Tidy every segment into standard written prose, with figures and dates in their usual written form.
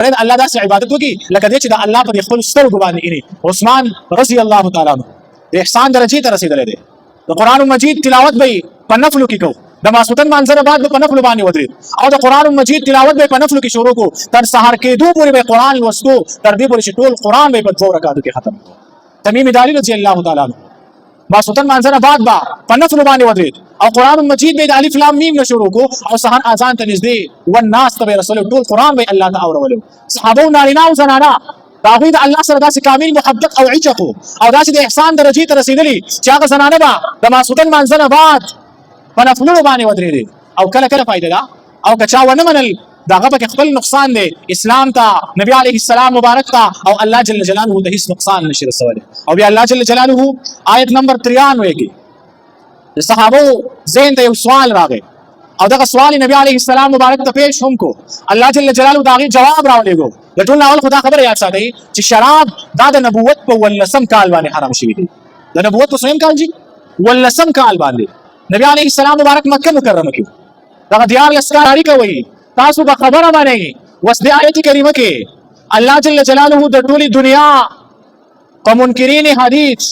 الله داسې عبادت وکړي لکه دې چې د الله په خپل سترګو باندې اینی. عثمان رضی الله تعالی عنہ د احسان درجې ته رسیدلی دی. د قرآن مجید تلاوت به په نفلو کې کوو، د ماسوتن مانځنه بعد به په نفلو باندې ودرېد او د قرآن مجید تلاوت به په نفلو کې شروع کو، تر سحر کېدو پورې به قرآن لوستو، تر دې پورې چې ټول قرآن به په 2 رکعاتو کې ختم کړو. تمیم داری رضی الله تعالی عنہ ماسوتن مانځنه بعد به په نفلو باندې ودرېد او قرآن مجید به د الف لام میم نه شروع کو او سحر اذان ته نږدې والناس ته به رسول ټول قرآن به الله ته اورولو. صحابه نارینه او زنانه د هغوی د الله سره داسې کامل محبت او عشق او داسې د احسان درجې ته رسېدلي چې هغه زنانه به د ماسوتن مانځنه بعد په نفلونو باندې ودرېدې او کله کله فایده ده او که چا ونه منل د هغه پکې خپل نقصان دی. اسلام ته نبی علیه السلام مبارک ته او الله جل جلاله ته هیڅ نقصان نشي رسولی. او بیا الله جل جلاله آیت نمبر 93 کې د صحابو ذهن ته یو سوال راغی او دغه سوال نبی علیه السلام مبارک ته پیش هم کو. الله جل جلاله دا غي جواب راولېګو. د ټول اول خدا خبره یاد ساتئ چې شراب دا د نبوت په 18 کال باندې حرام شوی دی. د نبوت په 18 کال جی 18 کال باندې نبی علیه السلام مبارک مکه مکرمه کې دغه دیار لسکاری کوي. تاسو به خبره باندې وس د آیت کریمه کې الله جل جلاله د ټولي دنیا په منکرین حدیث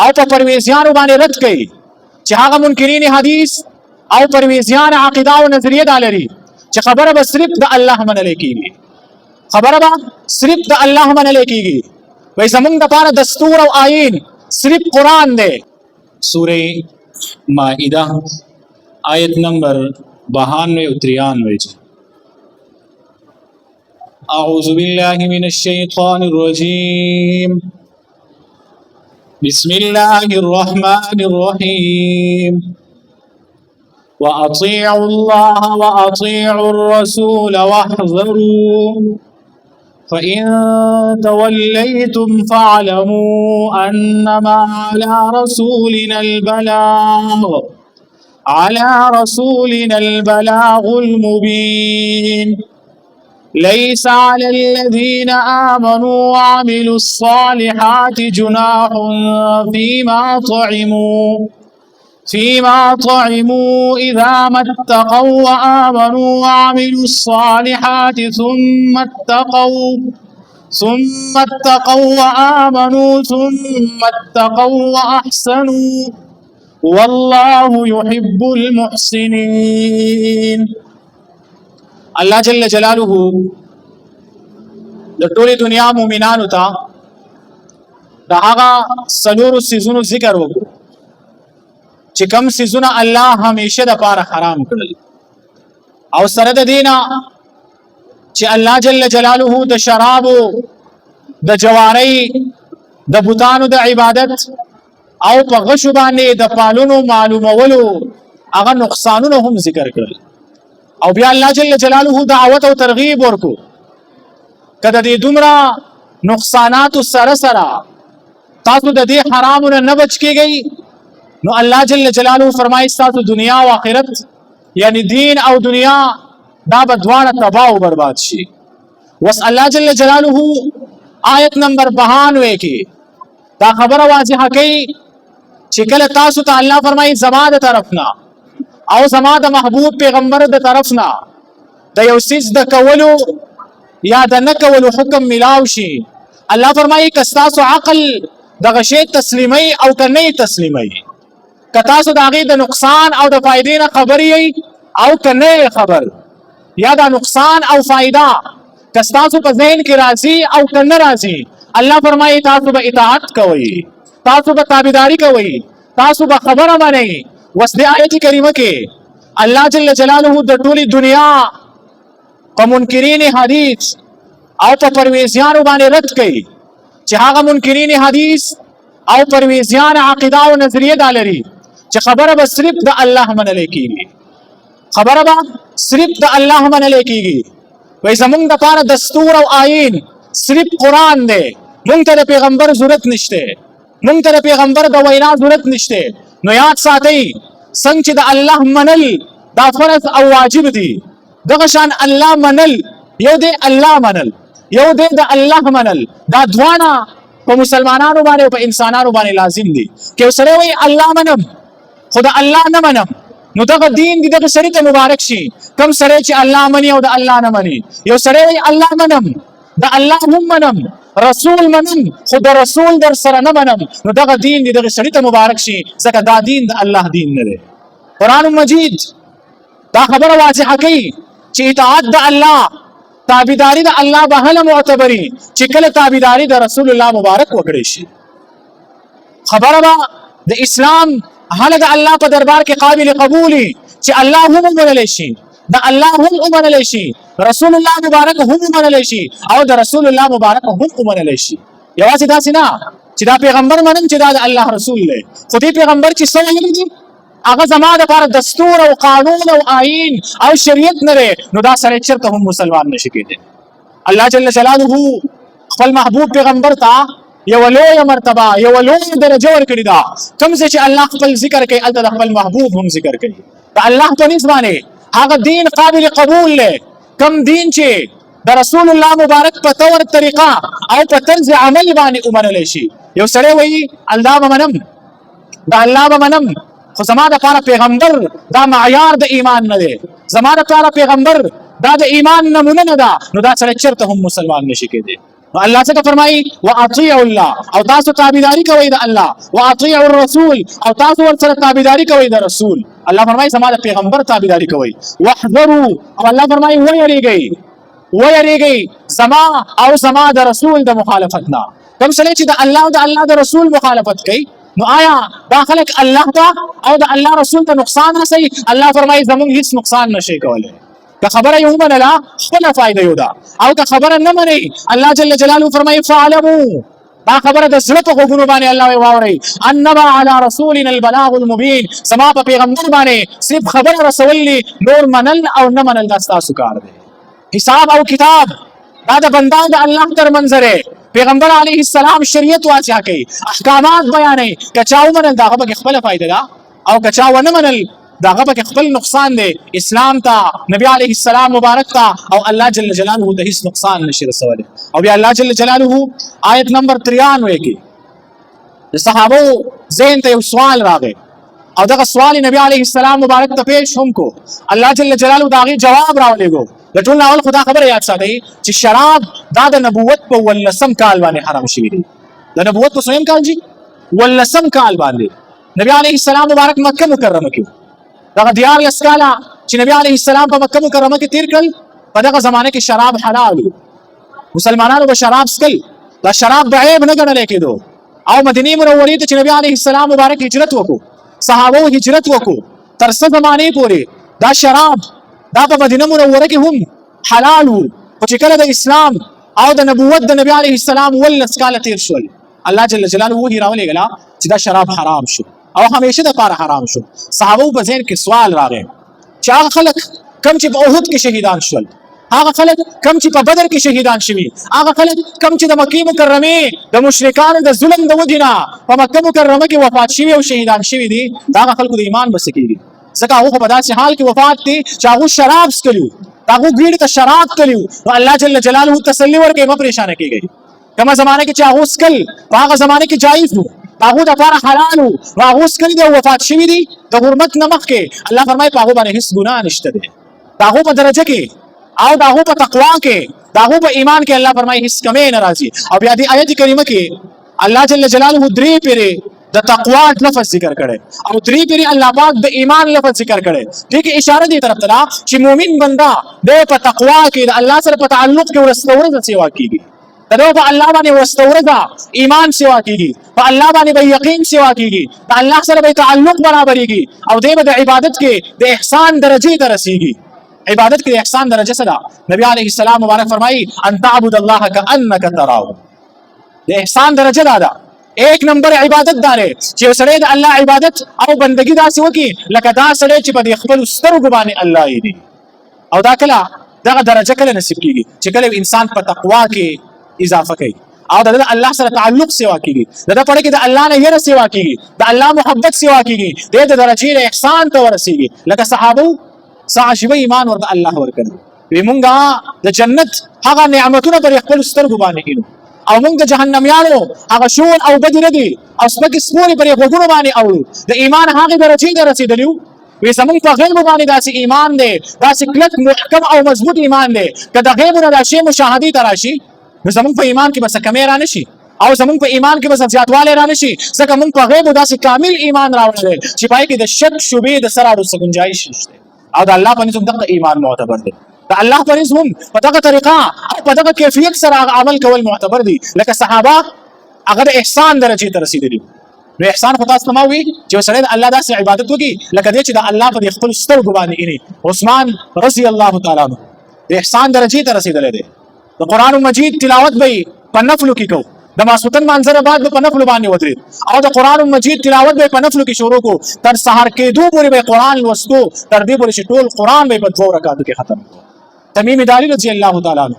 او په پرویزیانو باندې رد کوي چې هغه منکرین حدیث او پرویزیان عقیده او نظریه دالري چې خبره به صرف د الله منل کیږي، خبره به صرف د الله منل کیږي. وای زمونږ لپاره دستور او آیین صرف قرآن دی. سوره مائده آیت نمبر 92 و 93. اعوذ بالله من الشیطان الرجیم بسم الله الرحمن الرحیم وأطيعوا الله وأطيعوا الرسول واحذروا فإن توليتم فاعلموا أنما على رسولنا البلاغ المبين. ليس على الذين آمنوا وعملوا الصالحات جناح فيما طعموا إذا ما اتقوا وآمنوا وعملوا الصالحات ثم اتقوا وآمنوا ثم اتقوا وأحسنوا والله يحب المحسنين. الله جل جلاله د ټولې دنیا مؤمنانو ته د هغه څلورو څیزونو ذکر وکړو چې کوم څیزونه الله همیشه د پاره حرام کړل او سره د دینه چې الله جل جلاله د شرابو د جواری د بوتانو د عبادت او په غشو باندې د پالونو معلومولو هغه نقصانونه هم ذکر کړل او بیا الله جل جلاله دعوت او ترغیب ورکو کله دې دومره نقصانات سره سره تاسو د دې حرامونو نه بچ کیږئ نو الله جل جلاله فرمایي تاسو دنیا او آخرت یعنی دین او دنیا دا به دواړه تباہ او برباد شي. وس الله جل جلاله آیت نمبر 92 کې دا خبره واضحه کوي چې کله تاسو ته الله فرمایي زما د طرفنا او زما د محبوب پیغمبر د طرفنا د یو سیز د کولو یا د نه کولو حکم ملاو شي، الله فرمایي که ستاسو عقل دغه شی تسلیمي او که نه تسلیمي، که تاسو د هغې د نقصان او د فایدې نه خبر یئ او که نه خبر، یا د نقصان او فایده که ستاسو په ذهن کې راځي او که نه راځي، الله فرمایي تاسو به اطاعت کوئ، تاسو به تابعداري کوئ، تاسو به خبره منئ. وس د آیت کریمه کې الله جل جلاله د ټولې دنیا په منکرین حدیث او په پرویزیانو باندې رد کوي چې هغه منکرین حدیث او پرویزیان عقیده او نظریه دالري چې خبره به صرف د الله منل کیږي، خبره به صرف د الله منل کیږي. وای زمونږ لپاره دستور او آیین صرف قرآن دی، مونږ ته د پیغمبر ضرورت نشته، مونږ ته د پیغمبر د وینا ضرورت نشته. نو یاد ساتئ څنګه چې د الله منل دا فرض او واجب دي، دغه شان الله منل یو دی الله منل یو دی د الله منل، دا دواړه په مسلمانانو باندې او په انسانانو باندې لازم دي. که سره وي الله منم خو د الله نه منم نو دغه دین دغه سړي ته مبارک شي کم سړی چې الله مني او د الله نه مني. یو سړی وایي الله منم، د الله هم منم، رسول منم، خو د رسول در سره نه منم، نو دغه دین دغه سړي ته مبارک شي ځکه دا دین د الله دین نه دی. قرآن مجید دا خبره واضحه کوي چې اطاعت د الله، تابعداري د الله به هله معتبري چې کله تابعداري د رسول الله مبارک وکړي شي. خبره به د اسلام هله د الله په دربار کې قابل قبولي چې الله هم ومنلی شي، د الله هم ومنلی شي، رسول الله مبارک هم ومنلی شي او د رسول الله مبارک هم ومنلی شي. یوازې داسې نه چې دا پیغمبر منم چې دا د الله رسول دی، خو دې پیغمبر چې څه ویلي دي هغه زما دپاره دستور او قانون او آیین او شریعت نه دی، نو دا سړی چېرته هم مسلمان نشي کېدی. الله جل جلاله خپل محبوب پیغمبر ته یو لویه مرتبه، یو لویه درجه ورکړې ده. کوم ځای چې الله خپل ذکر کوي هلته د خپل محبوب هم ذکر کوي. د الله په نسبت باندې هغه دین قابل قبول دی، کم دین چې د رسول الله مبارک په طور طریقه او په طرز عمل باندې ومنلی شي. یو سړی وایي الله به منم، د الله به منم، خو زما دپاره پیغمبر دا معیار د ایمان نه دی، زما دپاره پیغمبر دا د ایمان نمونه نه ده، نو دا سړی چېرته هم مسلمان نشي کېدی. نو الله څنګه فرمایي واطیعوا الله، او تاسو تابعداري کوئ د الله، واطیعوا الرسول، او تاسو ورسره تابعداري کوئ د رسول. الله فرمایي زما د پیغمبر تابعداري کوئ. واحذروا، او الله فرمایي ویریږئ، ویریږئ زما او زما د رسول د مخالفت نه. کوم سړی چې د الله او د الله د رسول مخالفت کوي نو آیا دا خلک الله ته او د الله رسول ته نقصان رسوي؟ الله فرمایي زموږ هیڅ نقصان نشي کولی. که خبره یې ومنله خپله فایده یو ده، او که خبره نه منئ الله جل جلاله فرمایي فاعلموا، دا خبره د زړه په غوږونو باندې الله وایي واورئ، انما علی رسولنا البلاغ المبین، زما په پیغمبر باندې صرف خبره رسول دي، نور منل او نه منل دا ستاسو کار دی. حساب او کتاب دا د بنده د الله ترمنځ دی. پیغمبر علیه السلام شریعت واضح کوي، احکامات بیانوي، که چا ومنل د هغه پکې خپله فایده ده او که چا ونه منل د هغه پکې خپل نقصان دی. اسلام ته، نبی علیه السلام مبارک ته او الله جل جلاله ته هیڅ نقصان نشي رسولی. او بیا الله جل جلاله آیت نمبر 93 کې د صحابو ذهن ته یو سوال راغی او دغه سوال نبی علیه السلام مبارک ته پیش هم کو. الله جل جلاله د هغې جواب راولېږو. د ټول اول خدا خبره یاد ساتئ چې شراب دا د نبوت په 18 کال باندې حرام شوي دي. د نبوت په څویم کال جي 18 کال باندې نبی علیه السلام مبارک مکه مکرمه کې دغه 14 کاله چې نبی علیه السلام په مکه مکرمه کې تیر کړل، په دغه زمانه کې شراب حلال و، مسلمانانو به شراب څکل، دا شراب به عیب نه ګڼلی کېدو. او مدینې منورې ته چې نبی علیه السلام مبارک هجرت وکړو، صحابو هجرت وکړو، تر څه زمانې پورې دا شراب دا په مدینه منوره کې هم حلال وو. خو چې کله د اسلام او د نبوت د نبی علیه السلام 18 کاله تیر شول، الله جل جلاله وحی راولېږله چې دا شراب حرام شو او همیشه دپاره حرام شو. صحابو په ذهن کې سوال راغی چې هغه خلک کم چې په احد کې شهیدان شول، هغه خلک کم چې په بدر کې شهیدان شوي، هغه خلک کم چې د مکې مکرمې د مشرکانو د ظلم د وجې نه په مکه مکرمه کې وفات شوي او شهیدان شوي دي، د هغه خلکو د ایمان به څه کېږي؟ ځکه هغو خو په داسې حال کې وفات دي چې هغو شراب څکلي، هغو ګېډې ته شراب تلي. نو الله جل جلاله تسلي ورکوي مه پریشانه کېږئ. کومه زمانه کې چې هغو څکل په هغه زمانه کې جایز وو، د هغو دپاره حلال وو، نو هغو څکلي دي او وفات شوي دي د حرمت نه مخکې. الله فرمایي په هغو باندې هېڅ ګناه نشته دی. د هغو په درجه کې او د هغو په تقوا کې، د هغو په ایمان کې الله فرمایي هېڅ کمی نه راځي. او بیا دې آیت کریمه کې الله جل جلاله 3 پیرې د تقوا لفظ ذکر کړي او 3 پیرې الله پاک د ایمان لفظ ذکر کړي. دې کې اشاره دې طرف ته ده چې مؤمن بنده د په تقوا کې د الله سره په تعلق کې ورسته ورځ سیوا کیږي، د په الله باندې ورسته ورځ ایمان سیوا کیږي، په الله باندې به یقین سیوا کیږي، د الله سره به تعلق برابرېږي او دې به د عبادت کې د احسان درجې ته رسیږي. عبادت کې د احسان درجه څه ده؟ نبی علیه السلام مبارک فرمایي ان تعبد الله کأنک تراه. د احسان درجه دا ده، 1 نمبر عبادت داره چې سړی د الله عبادت او بندگی داسې وکړي لکه دا سړی چې په دې خپلو سترګو باندې الله یې دی. او دا کله دغه درجه کله نصیب کېږي چې کله انسان په تقوا کې اضافه کوي او د الله سره تعلق سیوا کېږي، د ده په کې د الله نه یره سیوا کېږي، د الله محبت سیوا کېږي، د درجې د احسان ته ورسېږي. لکه صحابو عجیبه ایمان ورته الله ورکړي، وایي مونږ د جنت هغه نعمتونه پر خپلو سترګو باندې وینو او موږ د جهنميانو هغه شور او بدې ردې او سپکې سپورې پر یې غوږونو باندې اورو. د ایمان هغې درجې ته رسېدلي وو وی زمون په غیب باندې داسې ایمان دی، داسې کلک محکم او مضبوط ایمان دی، که د غیب نه دا شی مشاهدې ته راشي نو زمون په ایمان کې به څه کمی را نشي او زمون په ایمان کې به څه زیاتوالی را نشي، ځکه مونږ په غیب داسې کامل ایمان راوړی دی چې پای کې د شک شبهې د سره اړو څه ګنجایش نشته، او د الله په نزد هم دغه ایمان معتبر دی، د الله په نزد هم په دغه طریقه او په دغه کیفیت سره عمل کول معتبر دي، لکه صحابه هغه د احسان درجې ته رسېدلي. نو احسان خو تاسو ته ما وي چې سړی د الله داسې عبادت وکړي لکه دی چې د الله په خپلو سترګو باندې ویني. عثمان رضی الله تعالی عنه د احسان درجې ته رسېدلی دی. د قرآن مجید تلاوت به یې په نفلو کې کوو، د ماسوتن مانځه بعد به په نفلو باندې ودرېد او د قرآن مجید تلاوت به یې په نفلو کې شروع کړو، تر سهار کېدو پورې به یې قرآن لوستو، تر دې پورې چې ټول قرآن به یې په 2 رکعاتو کې ختم کړو. تمیم داری رضی الله تعالی عنه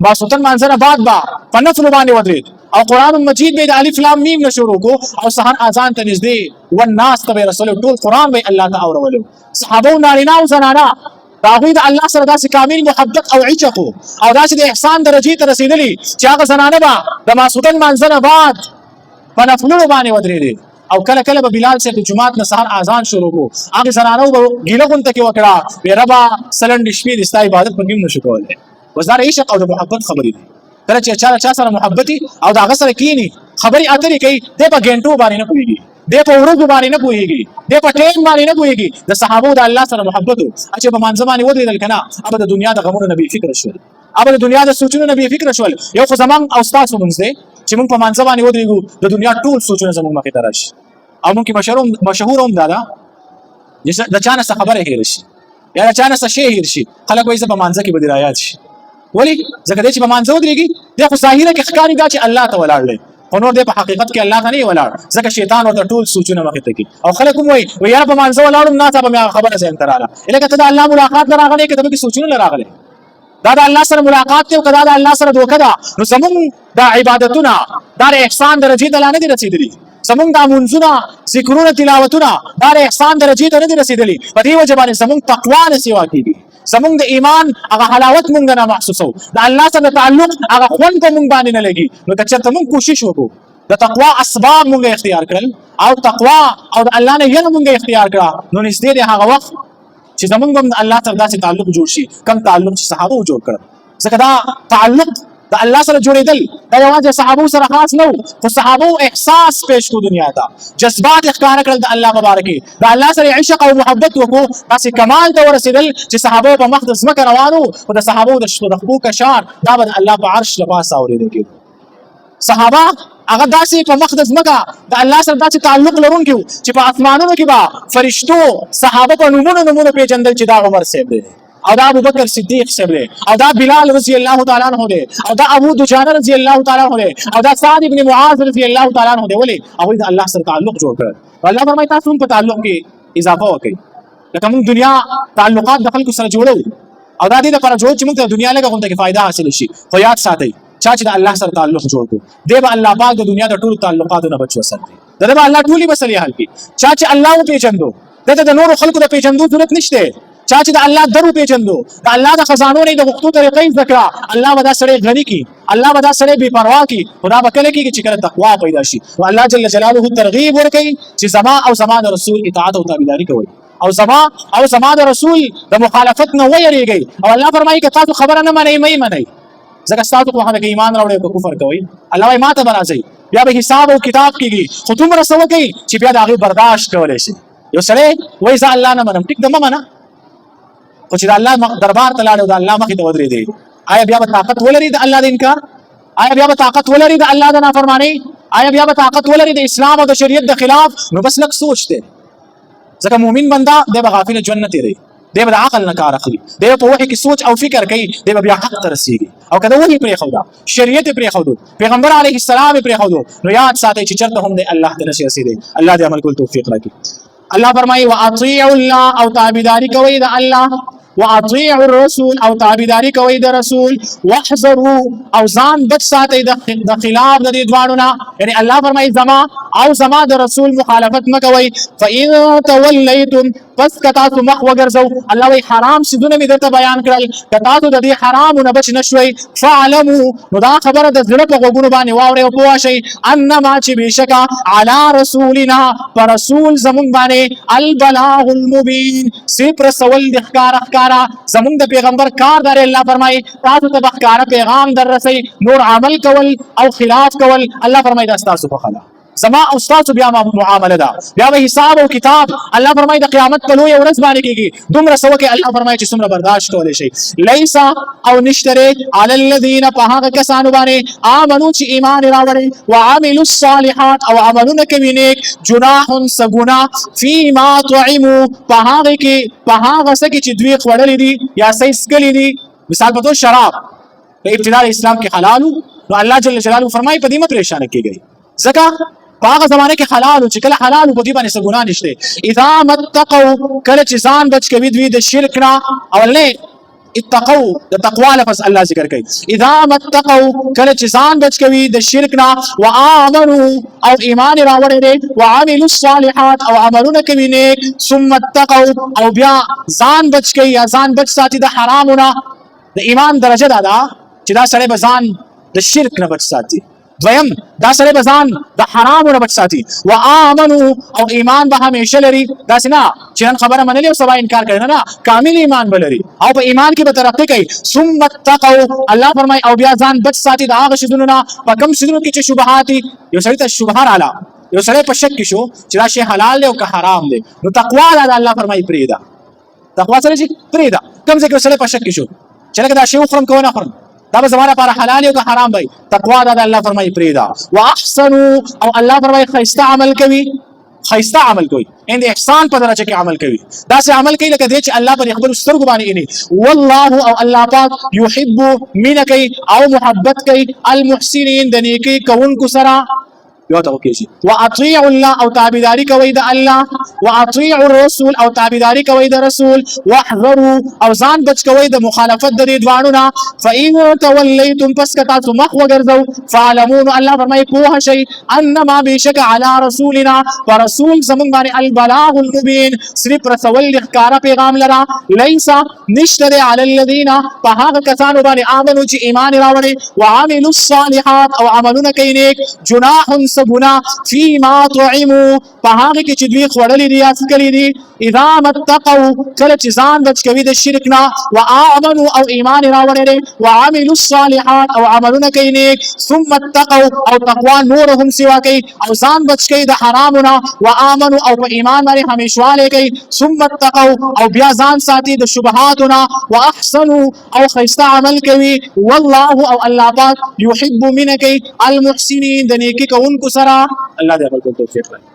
ماسوتن مانځه بعد به په نفلو باندې ودرېد او قرآن مجید به د الف لام میم نه شروع کو او سحر اذان ته نږدې والناس ته رسول ټول قرآن به الله ته اورولو. صحابه نارینه او زنانه د هغوی د الله سره داسې کامل محبت او عشق او داسې د احسان درجې ته رسېدلي چې هغه زنانه به د ماسوتن مانځه نه بعد په نفلونو باندې ودرېدې او کله کله به بلال صاحب د جومات نه سحر اذان شروع کو، هغې زنانو به ګیله غونته کې وکړه وی ربه سلنډې شپې د ستا عبادت په کې هم نشو کولی. اوس دا د عشق او د محبت خبرې دي. کله چې چا سره محبت او د هغه سره کینی خبرې اترې کوي، دی په ګنټو باندې نه پوهېږي، دی په ورځو باندې نه پوهېږي، دی په ټایم باندې نه پوهېږي. د صحابو د الله سره محبت و چې په مانځه باندې ودرېدل که نه هغه د دنیا د غمونو نه بې فکره شول، هغه د دنیا د سوچونو نه بې فکره شول. یو خو زموږ او ستاسو مونځ دی چې مونږ په مانځه باندې ودرېږو د دنیا ټول سوچونه زموږ مخې ته راشي او مونږ کې مشهور هم دا ده د چا نه څه خبره هېره شي یا د چا نه څه شی هېر شي، خلک وایي زه په مانځه کې به دې رایاد شي. ولې؟ ځکه دی چې په مانځه ودرېږي دی خو ظاهره کې ښکاري دا چې الله ته ولاړ دی، خو نور دی په حقیقت کې الله ته نه ولاړ، ځکه شیطان ورته ټول سوچونه مخې ته کړي او خلک هم وایي یاره په مانځه ولاړم ناڅاپه مې هغه خبره ذهن ته راغله. لکه ته د الله ملاقات نه راغلی که ته پکې سوچونه نه راغلی، دا د الله سره ملاقات دی او که دا د الله سره دوکه ده. نو زمونږ دا عبادتونه دا د احسان درجې ته لا نه دي رسېدلي، زمونږ دا منځونه ذکرونه تلاوتونه دا د احسان درجې ته نه دي رسېدلي. په دې وجه باندې زمونږ تقوا نه سیوا کېږي، زمونږ د ایمان هغه حلاوت مونږ نه محسوسو، د الله سره د تعلق هغه خوند په مونږ باندې نه لګي. نو که چېرته مونږ کوشش وکړو د تقوا اسباب مونږ اختیار کړل او تقوا او د الله نه یره مونږ اختیار کړه، نو نږدې دی هغه وخت چې زمونږ هم د الله سره داسې تعلق جوړ شي کم تعلق چې صحابو جوړ کړل. ځکه دا تعلق د الله سره جوړېدل دا یوازې صحابو سره خاص نه و، خو صحابو احساس پیش کړو دنیا ته، جذبات ښکاره کړل د الله مبارکې، د الله سره عشق او محبت وکړو، داسې کمال ته ورسېدل چې صحابو په مخ د ځمکه روانو خو د صحابو د خپو کشار دا به د الله په عرش له پاسه اورېدل کېدو. صحابه هغه داسې په مخ د ځمکه د الله سره داسې تعلق لرونکي وو چې په اسمانونو کې به فرشتو صحابه په نومونو پیژندل چې دا عمر صاحب دی او دا ابو بکر صدیق صاحب دی او دا بلال رضی الله تعالی عنہ دی او دا ابو دجانه رضی الله تعالی عنہ دی او دا سعد ابن معاذ رضی الله تعالی عنہ دی. ولې هغوی د الله سره تعلق جوړ کړل. الله فرمایي تاسو هم په تعلق کې اضافه وکړئ. لکه موږ دنیا تعلقات د خلکو سره جوړو او دا دې لپاره جوړ چې موږ ته د دنیا لږه غونډه کې فایده حاصل شي، خو یاد ساتئ چا چې د الله سره تعلق جوړ کړو دی به الله پاک د دنیا د ټولو تعلقاتو نه بچ وساتي، دغه به الله ټولې مسلې حل کړي. چا چې الله وپېژندو دته د نورو خلکو د پېژندو ضرورت نشته، چا چې د الله در وپېژندو د الله د خزانو نه د غوښتو طریقې زده کړه، الله به دا سړی غني کړي، الله به دا سړی بې پروا کړي، خو دا به کله کېږي چې کله تقوا پیدا شي. نو الله جل جلاله ترغیب ورکوي چې زما او زما د رسول اطاعت او تابعداري کوئ او زما د رسول د مخالفت نه ویریږئ. او الله فرمایي که تاسو خبره نه منئ مه یې منئ، ځکه ستاسو خو هغه ایمان راوړئ او که کفر کوئ الله وایي ما ته به راځئ، بیا به حساب او کتاب کېږي، خو دومره څه وکئ چې بیا د هغې برداشت کولی شي. یو سړی وایي زه الله نه منم، ټیک ده مه منه، خو چې د الله دربار ته لاړ او د الله مخې ته ودرېدې آیا بیا به طاقت ولري د الله د انکار؟ آیا بیا به طاقت ولري د الله د نافرمانۍ؟ آیا بیا به طاقت ولري د اسلام او د شریعت د خلاف؟ نو بس لږ سوچ دی، ځکه مؤمن بنده دی به غافل ژوند نه تېروي، دی به د عقل نه کار اخلي، دی به په وحي کې سوچ او فکر کوي، دی به بیا حق ته رسېږي. او که د وحي پرېښوده، شریعت یې پرېښودو، پیغمبر علیه السلام یې پرېښودو، نو یاد ساتئ چې چېرته هم دی الله ته نشي رسېدی. الله دې عمل کول توفیق راکړي. الله فرمایي واطیعوا الله او تابعداري کوئ د الله واطيعوا الرسول او تابعداري کوي د رسول، واحذروا او ځان بچ ساتي د خلاف د دې دوانو نه. یعنی الله فرمایي زما او زما د رسول مخالفت مکوي. فإن توليتم پس کتا تو مخ وګرځو، الله وی حرام سيزونه می درته بیان کړل، کتا تو د دې حرام نه بچ نشوي. فعلموا نو دا خبره د زړه په غوګونو باندې واوري او پوه شي انما چې بشکا علی رسولنا پر رسول زمون باندې البلاغ المبین سپر سوال د ښکارا زمون د پیغمبر کار دار. الله فرمایي تاسو ته ښکارا پیغام در رسي، نور عمل کول او خلاف کول الله فرمایي دا تاسو په خلا زما او تاسو بیا معامله ده، بیا به حساب او کتاب. الله فرمایي د قیامت په لوی ورځ باندې کیږي دومره سوکه. الله فرمایي چې څومره برداشت کولای شي. لیس او نشتره علی الذین په هغه کسانو باندې امنو چې ایمان راوړي وعملوا الصالحات او عملونه کوي نیک، جناح سغنا فيما طعموا په هغه کې په هغه څه کې چې دوی خوړلې دي یا سې سکلې دي. مثال په توګه شراب په ابتداء اسلام کې حلال، نو الله جل جلاله فرمایي په دې مه پریشان کیږي ځکه په هغه زمانه کې حلال چې کله حلال په دې باندې څه ګناه نشته. اذا متقوا کله چې ځان بچ کوي دوی د شرک نه، اول نه اتقوا د تقوا لفظ الله ذکر کوي. اذا متقوا کله چې ځان بچ کوي د شرک نه، وآمنوا او ایمان راوړي، وعملوا الصالحات او عملونه کوي نیک، ثم اتقوا او بیا ځان بچ کوي یا ځان بچ ساتي د حرامونه. د ایمان درجه دا ده چې دا سړی به ځان د شرک نه بچ ساتي. دویم دا سره بزان د حرامو نه بچ ساتي. وآمنوا او ایمان به همیشه لري، داسې نه چې نن خبره منلې او سبا انکار کوي، نه کامل ایمان به لري او په ایمان کې به ترقی کوي. ثم اتقوا الله فرمای او بیا ځان بچ ساتي د هغه شیزونو نه په کوم شیزونو کې چې شبهات یو سړی ته شبهه رااله، یو سړی په شک کې شو چې دا شی حلال دی او که حرام دی، نو تقوا ده الله فرمای پریدا. تقوا سره چې پریدا کوم ځای کې سړی په شک کې شو چې لکه دا شی وخورم که ونه خورم، دا به زمانه پر حلال او که حرام وي. تقوا دا الله فرمایي پریدا. واحسنوا او الله فرمایي خیسته عمل کوي، خیسته عمل کوي ان احسان په درجه کې عمل کوي، دا سه عمل کوي لکه دې چې الله پر خپل سترګو باندې اني. والله او الله پاک يحب من کوي او محبت کوي المحسنين د نیکی کوونکو سره. یو ته وکړي واطيعوا الله او تابعداري کوي د الله، واطيعوا الرسول او تابعداري کوي د رسول، واحذروا او ځان بچ کوي د مخالفت د دې دوانو نه. فإن توليتم پس کتا تو مخ وګرځو، فعلمون الله فرمایي پوه شي انما بشک علی رسولنا ورسول زمون باندې البلاغ المبین صرف رسول ښکارا پیغام لرا. لیس نشتره علی الذین په هغه کسانو باندې امنو چې ایمان راوړي وعملوا الصالحات او عملونه کوي نیک، جناح سبنا فيما طعموا په هغه کې چې دوی خوړلې دي یا څکلې دي. اذا متقوا کله چې ځان بچ کوي د شرک نه، وآمنوا او ایمان راوړي، وعملوا الصالحات او عملونه کوي نیک، ثم اتقوا او تقوا نورهم سوا کوي او ځان بچ کوي د حرامونه، وآمنوا او په ایمان باندې همیشواله کوي، ثم اتقوا او بیا ځان ساتي د شبهاتونه، واحسنوا او خیسته عمل کوي. والله او الله پاک يحب من کوي المحسنين د نیکی کوونکو سره. الله دې خپل توفیق ورکړي.